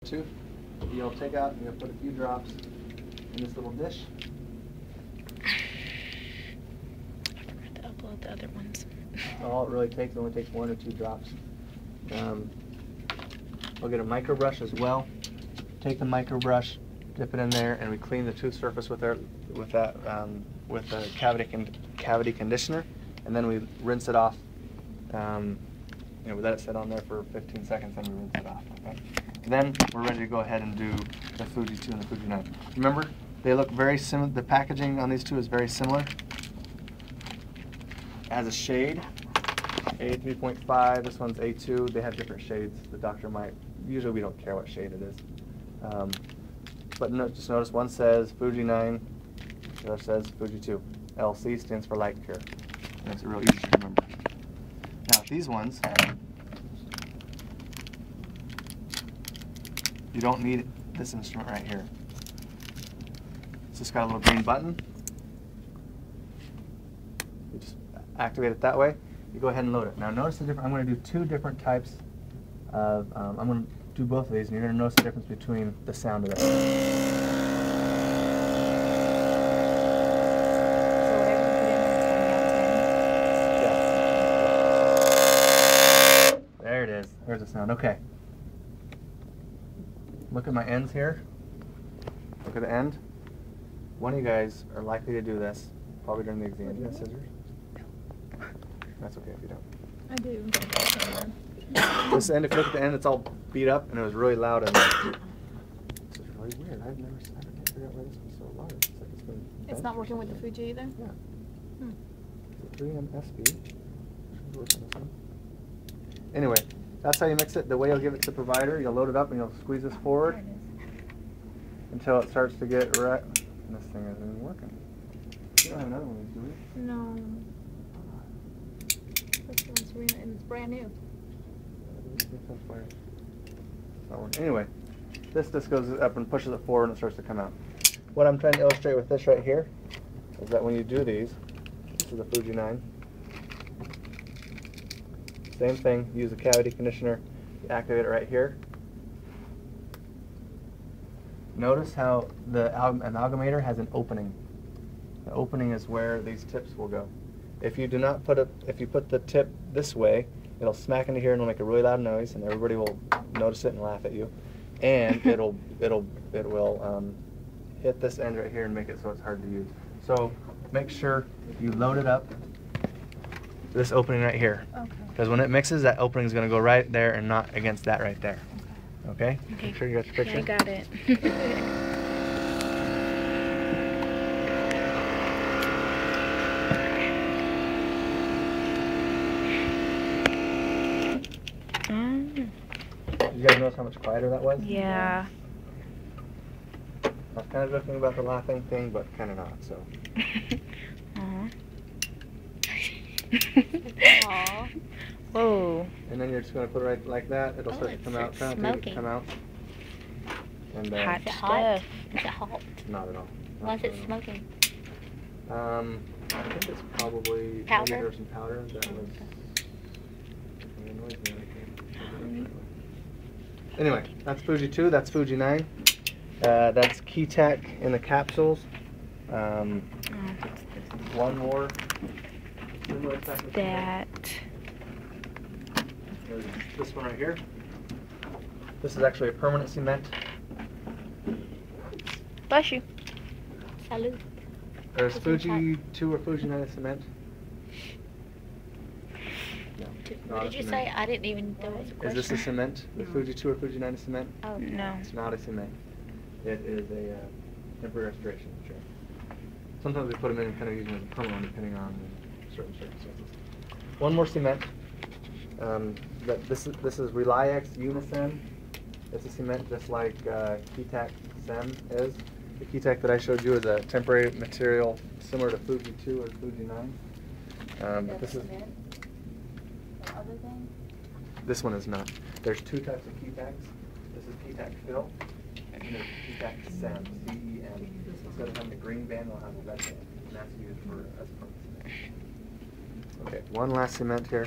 Two. You'll take out and you'll put a few drops in this little dish. I forgot to upload the other ones. All it really takes, only takes 1 or 2 drops. We'll get a micro brush as well. Take the micro brush, dip it in there, and we clean the tooth surface with the cavity conditioner, and then we rinse it off. We let it sit on there for 15 seconds, then we rinse it off. Okay. Then we're ready to go ahead and do the Fuji 2 and the Fuji 9. Remember, they look very similar. The packaging on these two is very similar. As a shade, A3.5, this one's A2. They have different shades. The doctor might, usually we don't care what shade it is. But just notice one says Fuji 9, the other says Fuji 2. LC stands for light cure. Makes it real easy to remember. Now these ones, you don't need this instrument right here. It's just got a little green button. You just activate it that way. You go ahead and load it. Now notice the difference. I'm going to do 2 different types of, I'm going to do both of these, and you're going to notice the difference between the sound of it. There it is. There's the sound. Okay. Look at my ends here. Look at the end. One of you guys are likely to do this, probably during the exam. Do you have scissors? That's okay if you don't. I do. This end, if you look at the end, it's all beat up and it was really loud. And this is really weird. I can't figure out why this one's so loud. It's like it's been. It's not working with the Fuji either? Yeah. Hmm. 3M SB. Anyway, that's how you mix it. The way you'll give it to the provider, you'll load it up and you'll squeeze this forward until it starts to get right. And this thing isn't even working. You don't have another one of these, do we? No. This one's and it's brand new. Anyway, this just goes up and pushes it forward and it starts to come out. What I'm trying to illustrate with this right here is that when you do these, this is the Fuji 9. Same thing, use a cavity conditioner, you activate it right here. Notice how the amalgamator has an opening. The opening is where these tips will go. If you do not put it, if you put the tip this way, it'll smack into here and it'll make a really loud noise, and everybody will notice it and laugh at you. And it will hit this end right here and make it so it's hard to use. So make sure you load it up. This opening right here. Okay. Because when it mixes, that opening is going to go right there and not against that right there. Okay? Okay. Make sure you got your picture. Yeah, I got it. You guys notice how much quieter that was? Yeah. I was kind of joking about the laughing thing, but kind of not, so. Aww. Whoa. And then you're just going to put it right like that. It'll Oh, start to it's come out. smoking. Come out. And, Hot Is it stuff. hot? Is it hot? Not at all. Why is it at all. smoking? I think it's probably Powder? maybe there was some powder that was making a noise and everything. Anyway, that's Fuji 2, that's Fuji 9. That's Keytech in the capsules. One more. That. There's this one right here. This is actually a permanent cement. Bless you. Salud. There's It's Fuji 2 or Fuji 9 cement. No, What not did a you cement. say? I didn't even know it was a Is question. this a cement? The Fuji 2 or Fuji 9 cement? Oh, No. It's not a cement. It is a temporary restoration. Sure. Sometimes we put them in and kind of use them as a permanent depending on certain circumstances. One more cement. This is Reliex Unicem. It's a cement just like Keytech Sem is. The Keytech that I showed you is a temporary material similar to Fuji 2 or Fuji 9. But this is this one is not. There's 2 types of Keytechs. This is Keytech Fill, and there's Keytech Sem, C-E-M. Instead of having the green band, we'll have the red band, and that's used for as permanent cement. Okay, one last cement here.